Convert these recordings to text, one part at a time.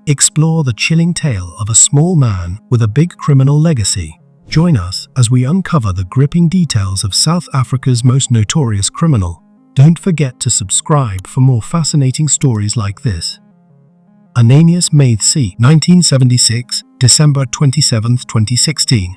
explore the chilling tale of a small man with a big criminal legacy. Join us as we uncover the gripping details of South Africa's most notorious criminal. Don't forget to subscribe for more fascinating stories like this. Ananias Mathe c. 1976, December 27, 2016.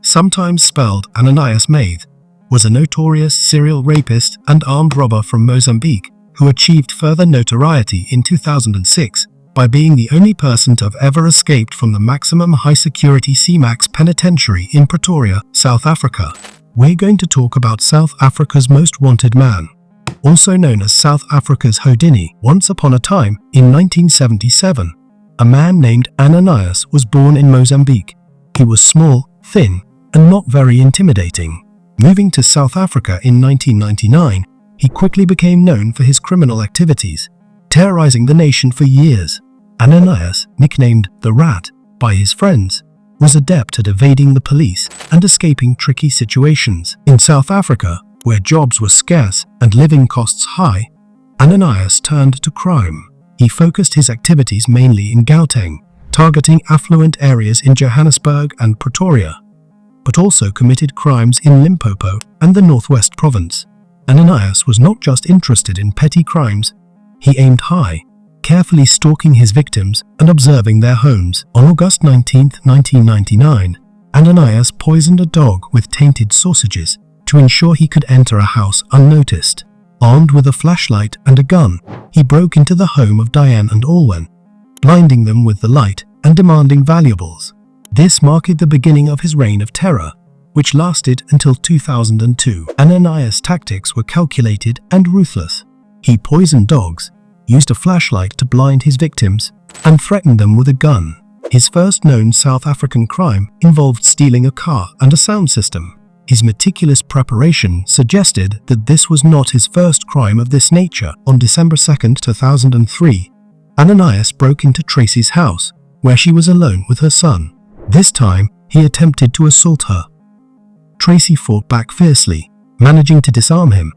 Sometimes spelled Ananias Mathe, was a notorious serial rapist and armed robber from Mozambique who achieved further notoriety in 2006 by being the only person to have ever escaped from the maximum high-security C-Max Penitentiary in Pretoria, South Africa. We're going to talk about South Africa's most wanted man, also known as South Africa's Houdini. Once upon a time, in 1977, a man named Ananias was born in Mozambique. He was small, thin, and not very intimidating. Moving to South Africa in 1999, he quickly became known for his criminal activities, terrorizing the nation for years. Ananias, nicknamed the Rat by his friends, was adept at evading the police and escaping tricky situations. In South Africa, where jobs were scarce and living costs high, Ananias turned to crime. He focused his activities mainly in Gauteng, targeting affluent areas in Johannesburg and Pretoria, but also committed crimes in Limpopo and the Northwest Province. Ananias was not just interested in petty crimes, he aimed high, carefully stalking his victims and observing their homes. On August 19, 1999, Ananias poisoned a dog with tainted sausages to ensure he could enter a house unnoticed. Armed with a flashlight and a gun, he broke into the home of Diane and Alwen, blinding them with the light and demanding valuables. This marked the beginning of his reign of terror, which lasted until 2002. Ananias' tactics were calculated and ruthless. He poisoned dogs, used a flashlight to blind his victims, and threatened them with a gun. His first known South African crime involved stealing a car and a sound system. His meticulous preparation suggested that this was not his first crime of this nature. On December 2, 2003, Ananias broke into Tracy's house, where she was alone with her son. This time, he attempted to assault her. Tracy fought back fiercely, managing to disarm him,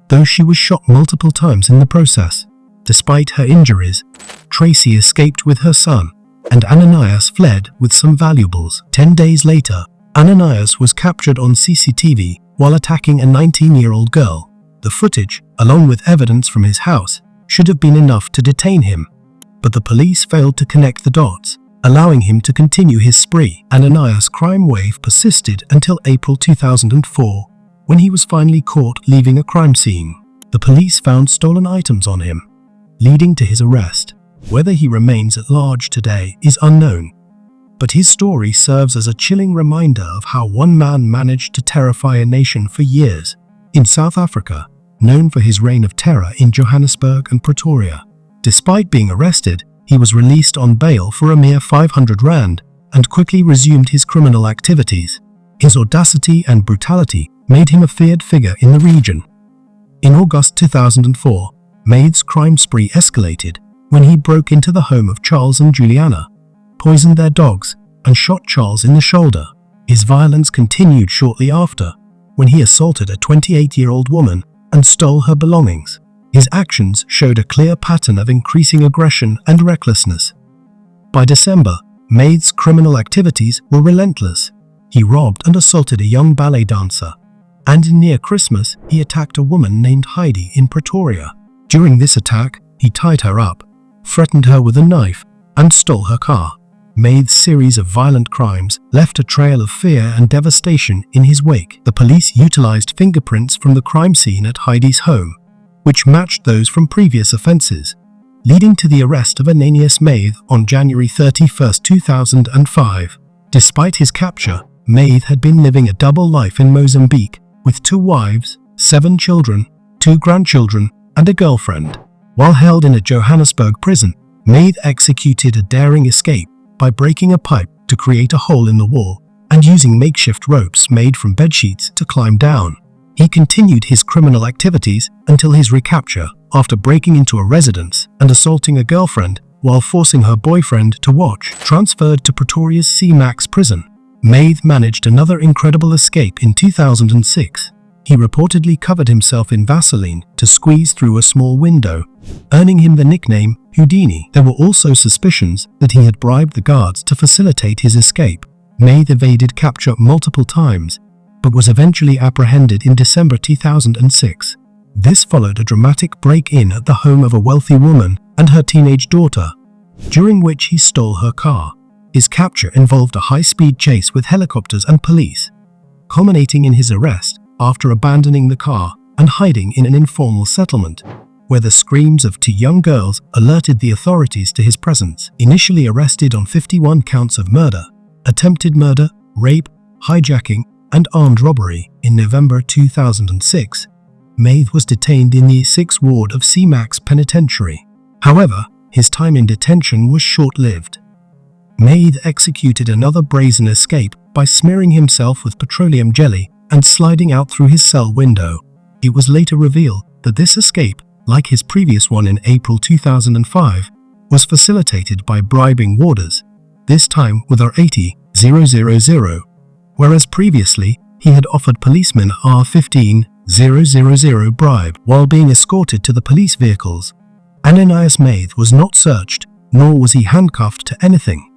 though she was shot multiple times in the process. Despite her injuries, Tracy escaped with her son, and Ananias fled with some valuables. 10 days later, Ananias was captured on CCTV while attacking a 19-year-old girl. The footage, along with evidence from his house, should have been enough to detain him, but the police failed to connect the dots, allowing him to continue his spree. Ananias' crime wave persisted until April 2004, when he was finally caught leaving a crime scene. The police found stolen items on him, leading to his arrest. Whether he remains at large today is unknown, but his story serves as a chilling reminder of how one man managed to terrify a nation for years. In South Africa, known for his reign of terror in Johannesburg and Pretoria, despite being arrested, he was released on bail for a mere 500 rand and quickly resumed his criminal activities. His audacity and brutality made him a feared figure in the region. In August 2004, Mathe's crime spree escalated when he broke into the home of Charles and Juliana, poisoned their dogs, and shot Charles in the shoulder. His violence continued shortly after, when he assaulted a 28-year-old woman and stole her belongings. His actions showed a clear pattern of increasing aggression and recklessness. By December, Mathe's criminal activities were relentless. He robbed and assaulted a young ballet dancer, and near Christmas, he attacked a woman named Heidi in Pretoria. During this attack, he tied her up, threatened her with a knife, and stole her car. Mathe's series of violent crimes left a trail of fear and devastation in his wake. The police utilized fingerprints from the crime scene at Heidi's home, which matched those from previous offenses, leading to the arrest of Ananias Mathe on January 31, 2005. Despite his capture, Mathe had been living a double life in Mozambique, with 2 wives, 7 children, 2 grandchildren, and a girlfriend. While held in a Johannesburg prison, Mathe executed a daring escape by breaking a pipe to create a hole in the wall and using makeshift ropes made from bedsheets to climb down. He continued his criminal activities until his recapture, after breaking into a residence and assaulting a girlfriend while forcing her boyfriend to watch. Transferred to Pretoria's C-Max prison, Mathe managed another incredible escape in 2006. He reportedly covered himself in Vaseline to squeeze through a small window, earning him the nickname Houdini. There were also suspicions that he had bribed the guards to facilitate his escape. Mathe evaded capture multiple times, but was eventually apprehended in December 2006. This followed a dramatic break-in at the home of a wealthy woman and her teenage daughter, during which he stole her car. His capture involved a high-speed chase with helicopters and police, culminating in his arrest after abandoning the car and hiding in an informal settlement, where the screams of two young girls alerted the authorities to his presence. Initially arrested on 51 counts of murder, attempted murder, rape, hijacking, and armed robbery, in November 2006, Mathe was detained in the 6th ward of C-Max Penitentiary. However, his time in detention was short-lived. Mathe executed another brazen escape by smearing himself with petroleum jelly and sliding out through his cell window. It was later revealed that this escape, like his previous one in April 2005, was facilitated by bribing warders, this time with R80,000, whereas previously he had offered policemen R15,000 bribe while being escorted to the police vehicles. Ananias Mathe was not searched, nor was he handcuffed to anything,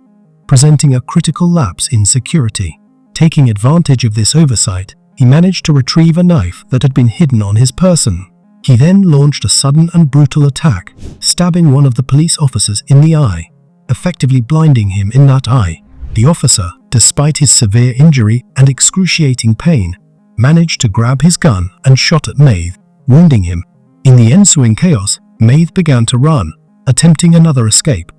presenting a critical lapse in security. Taking advantage of this oversight, he managed to retrieve a knife that had been hidden on his person. He then launched a sudden and brutal attack, stabbing one of the police officers in the eye, effectively blinding him in that eye. The officer, despite his severe injury and excruciating pain, managed to grab his gun and shot at Mathe, wounding him. In the ensuing chaos, Mathe began to run, attempting another escape.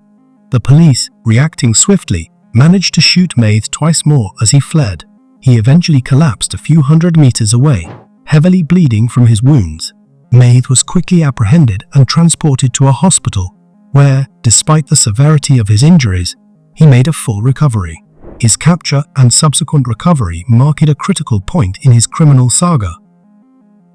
The police, reacting swiftly, managed to shoot Mathe twice more as he fled. He eventually collapsed a few hundred meters away, heavily bleeding from his wounds. Mathe was quickly apprehended and transported to a hospital, where, despite the severity of his injuries, he made a full recovery. His capture and subsequent recovery marked a critical point in his criminal saga.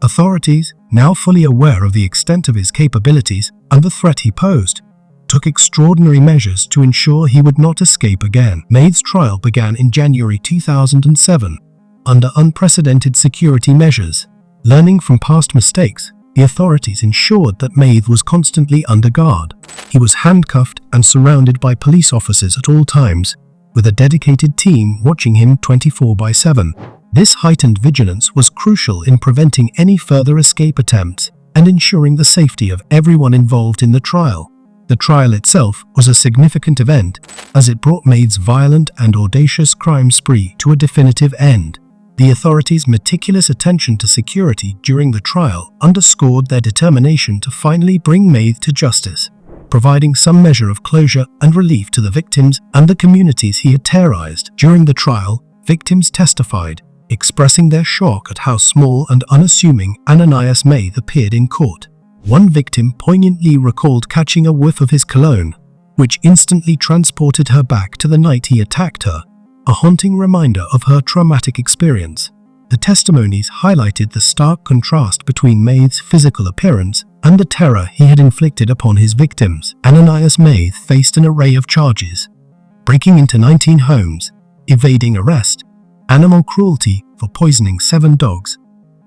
Authorities, now fully aware of the extent of his capabilities and the threat he posed, took extraordinary measures to ensure he would not escape again. Mathe's trial began in January 2007, under unprecedented security measures. Learning from past mistakes, the authorities ensured that Mathe was constantly under guard. He was handcuffed and surrounded by police officers at all times, with a dedicated team watching him 24/7. This heightened vigilance was crucial in preventing any further escape attempts and ensuring the safety of everyone involved in the trial. The trial itself was a significant event, as it brought Mathe's violent and audacious crime spree to a definitive end. The authorities' meticulous attention to security during the trial underscored their determination to finally bring Mathe to justice, providing some measure of closure and relief to the victims and the communities he had terrorized. During the trial, victims testified, expressing their shock at how small and unassuming Ananias Mathe appeared in court. One victim poignantly recalled catching a whiff of his cologne, which instantly transported her back to the night he attacked her, a haunting reminder of her traumatic experience. The testimonies highlighted the stark contrast between Mathe's physical appearance and the terror he had inflicted upon his victims. Ananias Mathe faced an array of charges: breaking into 19 homes, evading arrest, animal cruelty for poisoning 7 dogs,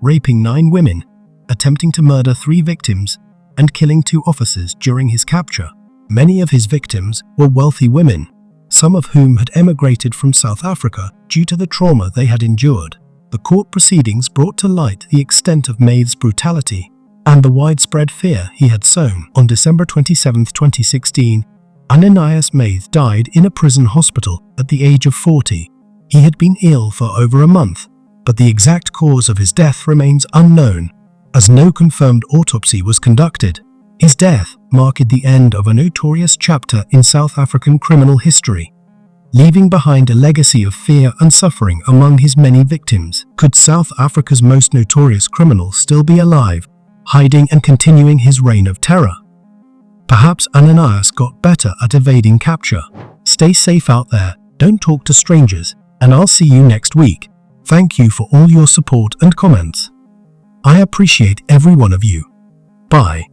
raping 9 women, attempting to murder 3 victims, and killing 2 officers during his capture. Many of his victims were wealthy women, some of whom had emigrated from South Africa due to the trauma they had endured. The court proceedings brought to light the extent of Mathe's brutality and the widespread fear he had sown. On December 27, 2016, Ananias Mathe died in a prison hospital at the age of 40. He had been ill for over a month, but the exact cause of his death remains unknown, as no confirmed autopsy was conducted. His death marked the end of a notorious chapter in South African criminal history, leaving behind a legacy of fear and suffering among his many victims. Could South Africa's most notorious criminal still be alive, hiding and continuing his reign of terror? Perhaps Ananias got better at evading capture. Stay safe out there, don't talk to strangers, and I'll see you next week. Thank you for all your support and comments. I appreciate every one of you. Bye.